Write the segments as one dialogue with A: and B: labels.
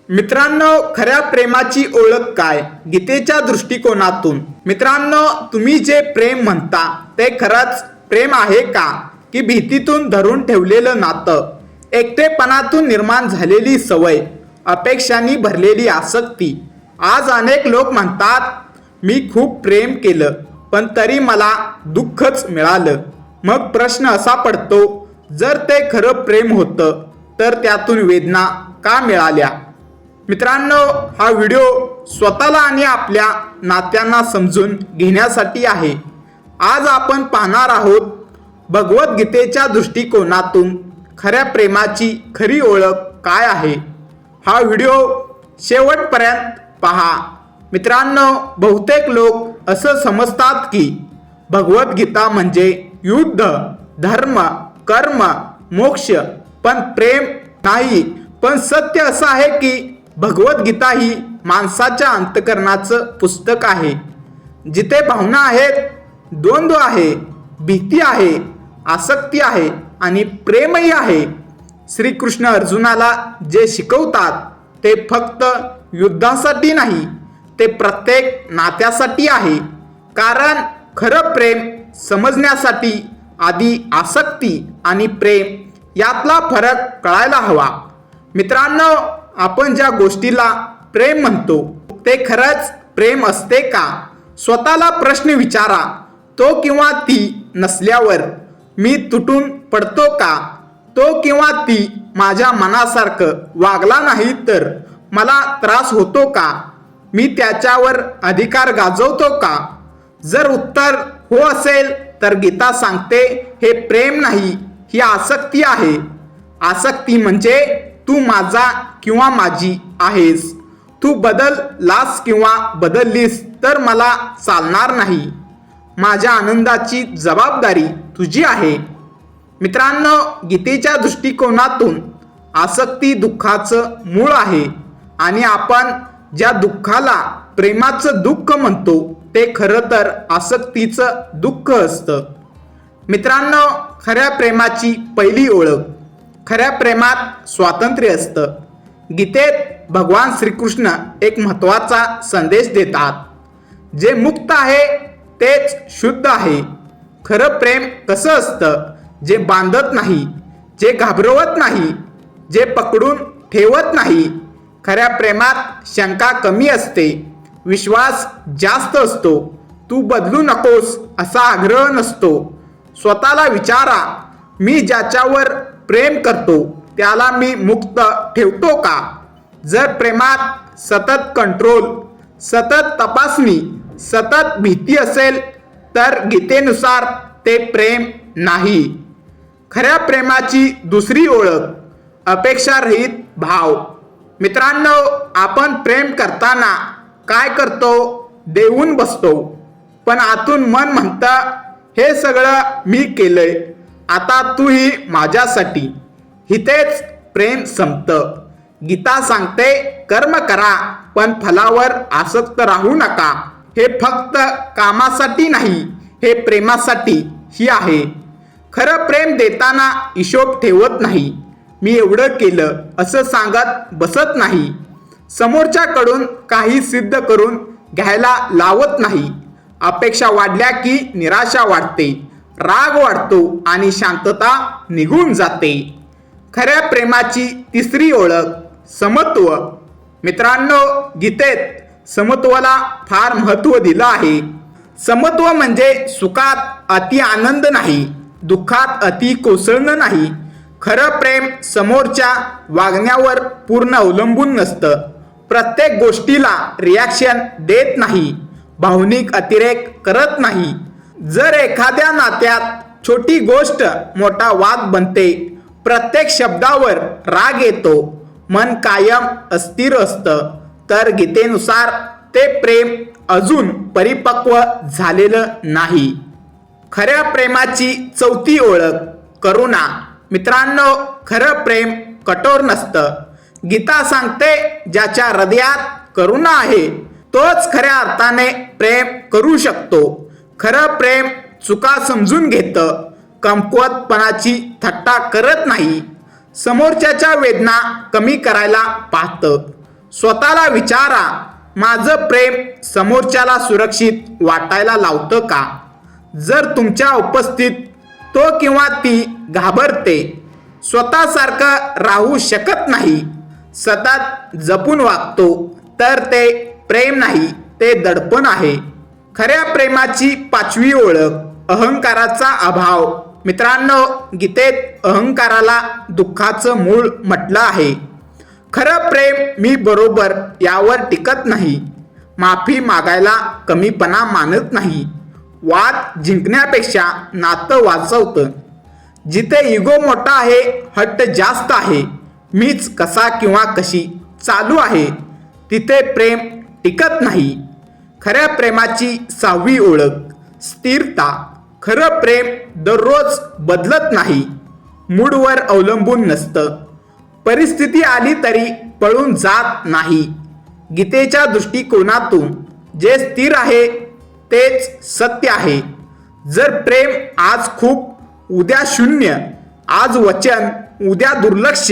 A: मित्रांनो, खऱ्या प्रेमाची ओळख काय? गीतेच्या दृष्टिकोनातून. मित्रांनो, तुम्ही जे प्रेम म्हणता ते खरंच प्रेम आहे का, की भीतीतून धरून ठेवलेलं नातं, एकटेपणातून निर्माण झालेली सवय, अपेक्षांनी भरलेली आसक्ती? आज अनेक लोक म्हणतात, मी खूप प्रेम केलं पण तरी मला दुःखच मिळालं. मग प्रश्न असा पडतो, जर ते खरं प्रेम होतं तर त्यातून वेदना का मिळाल्या? मित्रांनो, हा व्हिडिओ स्वतःला आणि आपल्या नात्यांना समजून घेण्यासाठी आहे. आज आपण पाहणार आहोत भगवद्गीतेच्या दृष्टिकोनातून खऱ्या प्रेमाची खरी ओळख काय आहे. हा व्हिडिओ शेवटपर्यंत पहा. मित्रांनो, बहुतेक लोक असं समजतात की भगवद्गीता म्हणजे युद्ध, धर्म, कर्म, मोक्ष, पण प्रेम नाही. पण सत्य असं आहे की भगवद्गीता ही माणसाच्या अंतःकरणाचं पुस्तक आहे, जिथे भावना आहेत, द्वंद्व आहे, भीती आहे, आसक्ती आहे आणि प्रेमही आहे. श्रीकृष्ण अर्जुनाला जे शिकवतात ते फक्त युद्धासाठी नाही, ते प्रत्येक नात्यासाठी आहे. कारण खरं प्रेम समजण्यासाठी आधी आसक्ती आणि प्रेम यातला फरक कळायला हवा. मित्रांनो, आपण ज्या गोष्टीला प्रेम म्हणतो ते खरंच प्रेम असते का? स्वतःला प्रश्न विचारा. तो किंवा ती नसल्यावर मी तुटून पडतो का? तो किंवा ती माझ्या मनासारखं वागला नाही तर मला त्रास होतो का? मी त्याच्यावर अधिकार गाजवतो का? जर उत्तर हो असेल तर गीता सांगते, हे प्रेम नाही, ही आसक्ती आहे. आसक्ती म्हणजे तू माझा किंवा माझी आहेस. तू बदललास किंवा बदललीस तर मला चालणार नाही. माझ्या आनंदाची जबाबदारी तुझी आहे. मित्रांनो, गीतेच्या दृष्टिकोनातून आसक्ती दुःखाचं मूळ आहे आणि आपण ज्या दुःखाला प्रेमाचं दुःख म्हणतो ते खरं तर आसक्तीचं दुःख असतं. मित्रांनो, खऱ्या प्रेमाची पहिली ओळख. खऱ्या प्रेमात स्वातंत्र्य असतं. गीतेत भगवान श्रीकृष्ण एक महत्त्वाचा संदेश देतात, जे मुक्त आहे तेच शुद्ध आहे. खरं प्रेम कसं असतं? जे बांधत नाही, जे घाबरवत नाही, जे पकडून ठेवत नाही. खऱ्या प्रेमात शंका कमी असते, विश्वास जास्त असतो. तू बदलू नकोस असा आग्रह नसतो. स्वतःला विचारा, मी ज्याच्यावर प्रेम करतो त्याला मी मुक्त ठेवतो का? जर प्रेमात सतत कंट्रोल, सतत तपासणी, सतत भीती असेल तर गीतेनुसार ते प्रेम नाही. खऱ्या प्रेमाची दुसरी ओळख, अपेक्षारहित भाव. मित्रांनो, आपण प्रेम करताना काय करतो? देऊन बसतो, पण आतून मन म्हणतं, हे सगळं मी केलंय, आता तूही माझ्यासाठी. इथेच प्रेम संपतं. गीता सांगते, कर्म करा पण फलावर आसक्त राहू नका. हे फक्त कामासाठी नाही, हे प्रेमासाठी ही आहे. खरं प्रेम देताना हिशोब ठेवत नाही. मी एवढं केलं असं सांगत बसत नाही. समोरच्याकडून काही सिद्ध करून घ्यायला लावत नाही. अपेक्षा वाढल्या की निराशा वाढते, राग वाढतो आणि शांतता निघून जाते. खऱ्या प्रेमाची तिसरी ओळख, समत्व. मित्रांनो, गीतेत समत्वाला फार महत्त्व दिलं आहे. समत्व म्हणजे सुखात अति आनंद नाही, दुःखात अति कोसळणं नाही. खरं प्रेम समोरच्या वागण्यावर पूर्ण अवलंबून नसतं. प्रत्येक गोष्टीला रिॲक्शन देत नाही, भावनिक अतिरेक करत नाही. जर एखाद्या नात्यात छोटी गोष्ट मोठा वाद बनते, प्रत्येक शब्दावर राग येतो, मन कायम अस्थिर असतं, तर गीतेनुसार ते प्रेम अजून परिपक्व झालेलं नाही. खऱ्या प्रेमाची चौथी ओळख, करुणा. मित्रांनो, खरं प्रेम कठोर नसतं. गीता सांगते, ज्याच्या हृदयात करुणा आहे तोच खऱ्या अर्थाने प्रेम करू शकतो. खरं प्रेम चुका समजून घेतं, कमकुवतपणाची थट्टा करत नाही, समोरच्याच्या वेदना कमी करायला पाहतं. स्वतःला विचारा, माझं प्रेम समोरच्याला सुरक्षित वाटायला लावतं का? जर तुमच्या उपस्थित तो किंवा ती घाबरते, स्वतःसारखं राहू शकत नाही, सतत जपून वागतो, तर ते प्रेम नाही, ते दडपण आहे. खऱ्या प्रेमाची 5वी ओळख, अहंकाराचा अभाव. मित्रांनो, गीतेत अहंकाराला दुःखाचं मूळ म्हटलं आहे. खरं प्रेम मी बरोबर यावर टिकत नाही, माफी मागायला कमीपणा मानत नाही, वाद जिंकण्यापेक्षा नातं वाचवतं. जिथे इगो मोठा आहे, हट्ट जास्त आहे, मीच कसा किंवा कशी चालू आहे, तिथे प्रेम टिकत नाही. खऱ्या प्रेमाची 6वी ओळख, स्थिरता. खरं प्रेम दररोज बदलत नाही, मूडवर अवलंबून नसतं, परिस्थिती आली तरी पळून जात नाही. गीतेच्या दृष्टिकोनातून जे स्थिर आहे तेच सत्य आहे. जर प्रेम आज खूप, उद्या शून्य, आज वचन, उद्या दुर्लक्ष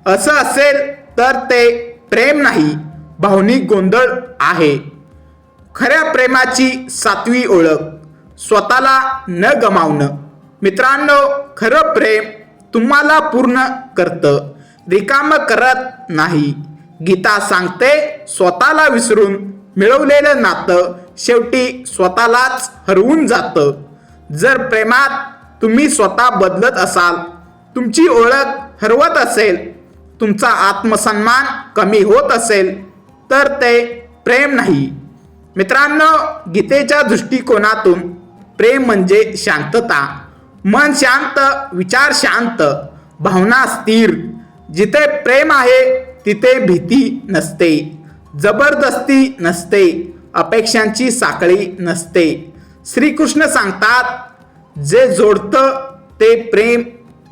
A: असं असेल तर ते प्रेम नाही, भावनिक गोंधळ आहे. खऱ्या प्रेमाची 7वी ओळख, स्वतःला न गमावणं. मित्रांनो, खरं प्रेम तुम्हाला पूर्ण करतं, रिकामं करत नाही. गीता सांगते, स्वतःला विसरून मिळवलेलं नातं शेवटी स्वतःलाच हरवून जातं. जर प्रेमात तुम्ही स्वतः बदलत असाल, तुमची ओळख हरवत असेल, तुमचा आत्मसन्मान कमी होत असेल, तर ते प्रेम नाही. मित्रांनो, गीतेच्या दृष्टिकोनातून प्रेम म्हणजे शांतता. मन शांत, विचार शांत, भावना स्थिर. जिथे प्रेम आहे तिथे भीती नसते, जबरदस्ती नसते, अपेक्षांची साखळी नसते. श्रीकृष्ण सांगतात, जे जोडतं ते प्रेम,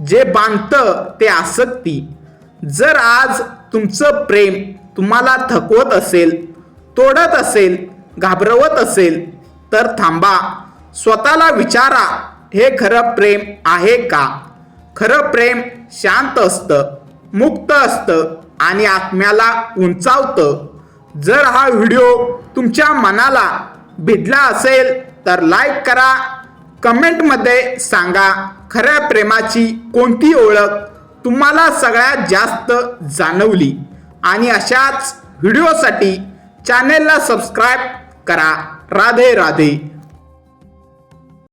A: जे बांधतं ते आसक्ती. जर आज तुमचं प्रेम तुम्हाला थकवत असेल, तोडत असेल, घाबरवत असेल, तर थांबा. स्वतःला विचारा, हे खरं प्रेम आहे का? खरं प्रेम शांत असतं, मुक्त असतं आणि आत्म्याला उंचावतं. जर हा व्हिडिओ तुमच्या मनाला भिडला असेल तर लाईक करा, कमेंटमध्ये सांगा खऱ्या प्रेमाची कोणती ओळख तुम्हाला सगळ्यात जास्त जाणवली. आणि अशाच व्हिडिओसाठी चॅनेलला सबस्क्राईब करा. राधे राधे.